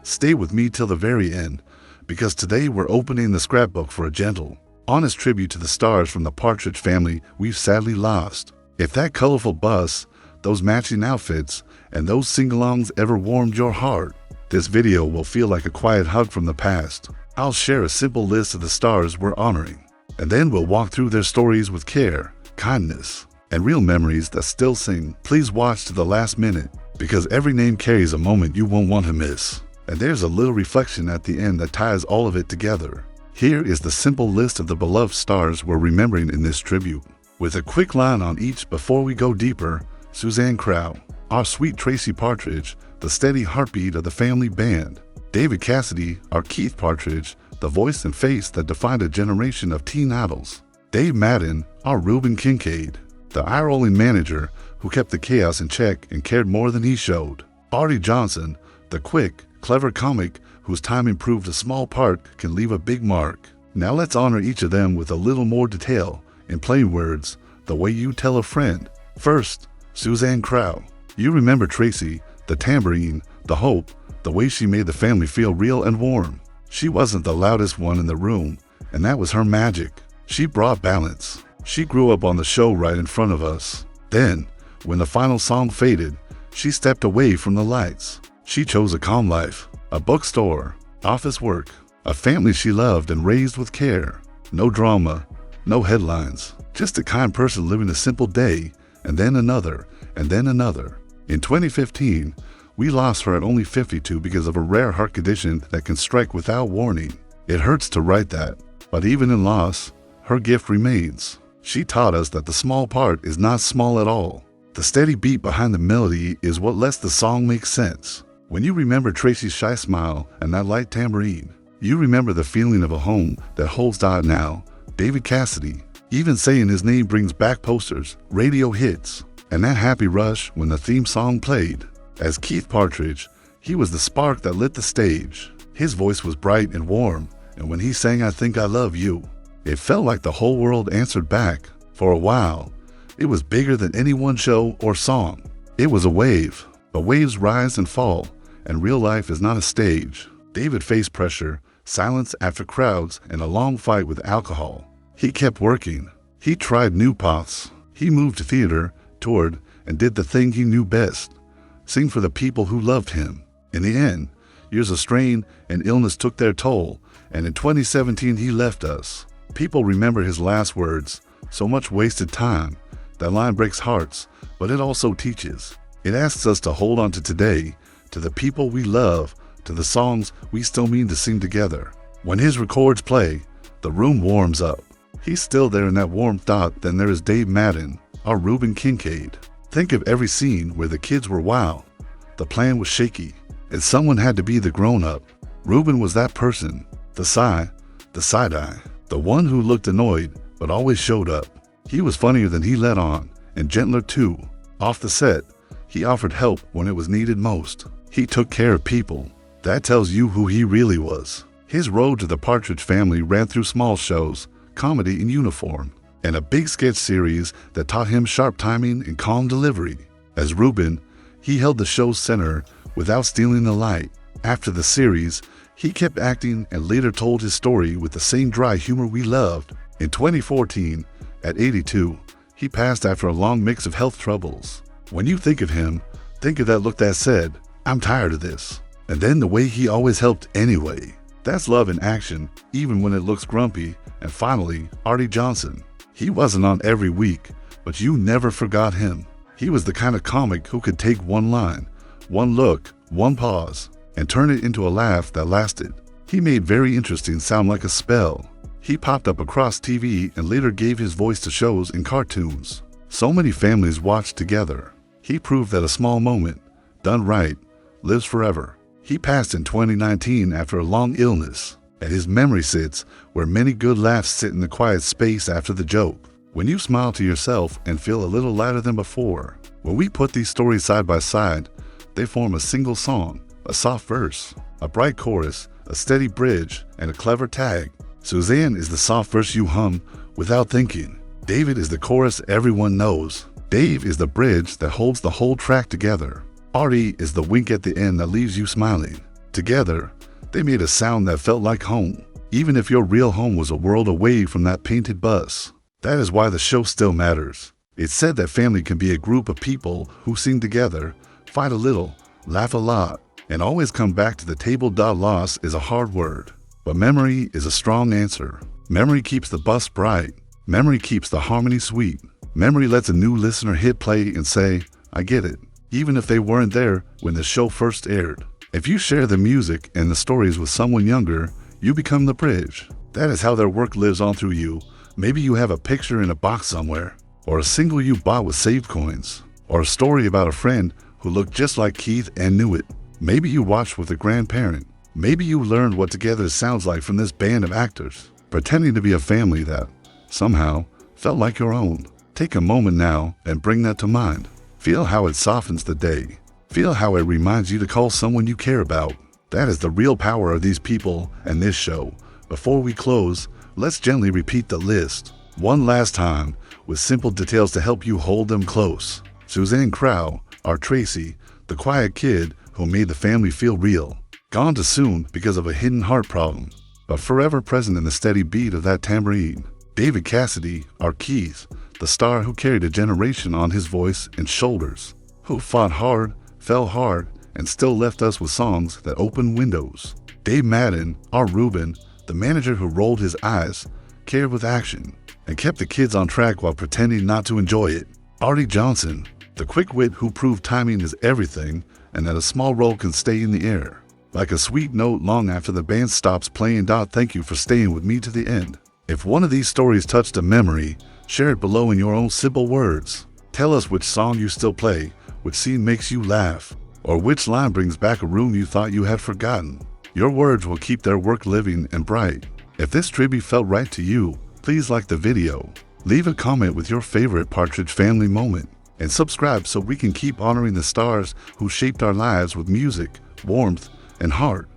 Stay with me till the very end, because today we're opening the scrapbook for a gentle, honest tribute to the stars from the Partridge Family we've sadly lost. If that colorful bus, those matching outfits, and those sing-alongs ever warmed your heart, this video will feel like a quiet hug from the past. I'll share a simple list of the stars we're honoring, and then we'll walk through their stories with care, kindness, and real memories that still sing. Please watch to the last minute, because every name carries a moment you won't want to miss. And there's a little reflection at the end that ties all of it together. Here is the simple list of the beloved stars we're remembering in this tribute, with a quick line on each before we go deeper. Suzanne Crough, our sweet Tracy Partridge, the steady heartbeat of the family band. David Cassidy, our Keith Partridge, the voice and face that defined a generation of teen idols. Dave Madden, our Reuben Kincaid, the eye-rolling manager who kept the chaos in check and cared more than he showed. Arty Johnson, the quick, clever comic whose timing proved a small part can leave a big mark. Now let's honor each of them with a little more detail, in plain words, the way you tell a friend. First, Suzanne Crough. You remember Tracy, the tambourine, the hope, the way she made the family feel real and warm. She wasn't the loudest one in the room, and that was her magic. She brought balance. She grew up on the show right in front of us. Then, when the final song faded, she stepped away from the lights. She chose a calm life, a bookstore, office work, a family she loved and raised with care. No drama, no headlines, just a kind person living a simple day, and then another, and then another. In 2015, we lost her at only 52 because of a rare heart condition that can strike without warning. It hurts to write that, but even in loss, her gift remains. She taught us that the small part is not small at all. The steady beat behind the melody is what lets the song make sense. When you remember Tracy's shy smile and that light tambourine, you remember the feeling of a home that holds out now. David Cassidy. Even saying his name brings back posters, radio hits, and that happy rush when the theme song played. As Keith Partridge, he was the spark that lit the stage. His voice was bright and warm, and when he sang "I Think I Love You," it felt like the whole world answered back. For a while, it was bigger than any one show or song. It was a wave, but waves rise and fall, and real life is not a stage. David faced pressure, silence after crowds, and a long fight with alcohol. He kept working. He tried new paths. He moved to theater, toured, and did the thing he knew best: sing for the people who loved him. In the end, years of strain and illness took their toll, and in 2017 he left us. People remember his last words, "So much wasted time." That line breaks hearts, but it also teaches. It asks us to hold on to today, to the people we love, to the songs we still mean to sing together. When his records play, the room warms up. He's still there in that warm thought. Then there is Dave Madden, our Reuben Kincaid. Think of every scene where the kids were wild, the plan was shaky, and someone had to be the grown-up. Reuben was that person, the side-eye, the one who looked annoyed but always showed up. He was funnier than he let on, and gentler too. Off the set, he offered help when it was needed most. He took care of people. That tells you who he really was. His road to the Partridge Family ran through small shows, comedy in uniform, and a big sketch series that taught him sharp timing and calm delivery. As Reuben, he held the show's center without stealing the light. After the series, he kept acting and later told his story with the same dry humor we loved. In 2014, at 82, he passed after a long mix of health troubles. When you think of him, think of that look that said, "I'm tired of this." And then the way he always helped anyway. That's love in action, even when it looks grumpy. And finally, Arty Johnson. He wasn't on every week, but you never forgot him. He was the kind of comic who could take one line, one look, one pause, and turn it into a laugh that lasted. He made very interesting sound like a spell. He popped up across TV and later gave his voice to shows and cartoons. So many families watched together. He proved that a small moment, done right, lives forever. He passed in 2019 after a long illness, and his memory sits where many good laughs sit in the quiet space after the joke. When you smile to yourself and feel a little lighter than before. When we put these stories side by side, they form a single song, a soft verse, a bright chorus, a steady bridge, and a clever tag. Suzanne is the soft verse you hum without thinking. David is the chorus everyone knows. Dave is the bridge that holds the whole track together. Arty is the wink at the end that leaves you smiling. Together, they made a sound that felt like home, even if your real home was a world away from that painted bus. That is why the show still matters. It's said that family can be a group of people who sing together, fight a little, laugh a lot, and always come back to the table. Loss is a hard word, but memory is a strong answer. Memory keeps the bus bright. Memory keeps the harmony sweet. Memory lets a new listener hit play and say, I get it, even if they weren't there when the show first aired. If you share the music and the stories with someone younger, you become the bridge. That is how their work lives on through you. Maybe you have a picture in a box somewhere, or a single you bought with saved coins, or a story about a friend who looked just like Keith and knew it. Maybe you watched with a grandparent. Maybe you learned what together sounds like from this band of actors, pretending to be a family that, somehow, felt like your own. Take a moment now and bring that to mind. Feel how it softens the day. Feel how it reminds you to call someone you care about. That is the real power of these people and this show. Before we close, let's gently repeat the list one last time with simple details to help you hold them close. Suzanne Crough, our Tracy, the quiet kid who made the family feel real. Gone too soon because of a hidden heart problem, but forever present in the steady beat of that tambourine. David Cassidy, our Keith, the star who carried a generation on his voice and shoulders, who fought hard, fell hard, and still left us with songs that opened windows. Dave Madden, our Reuben, the manager who rolled his eyes, cared with action, and kept the kids on track while pretending not to enjoy it. Arty Johnson, the quick wit who proved timing is everything and that a small role can stay in the air, like a sweet note long after the band stops playing. Thank you for staying with me to the end. If one of these stories touched a memory, share it below in your own simple words. Tell us which song you still play, which scene makes you laugh, or which line brings back a room you thought you had forgotten. Your words will keep their work living and bright. If this tribute felt right to you, please like the video, leave a comment with your favorite Partridge Family moment, and subscribe so we can keep honoring the stars who shaped our lives with music, warmth, and heart.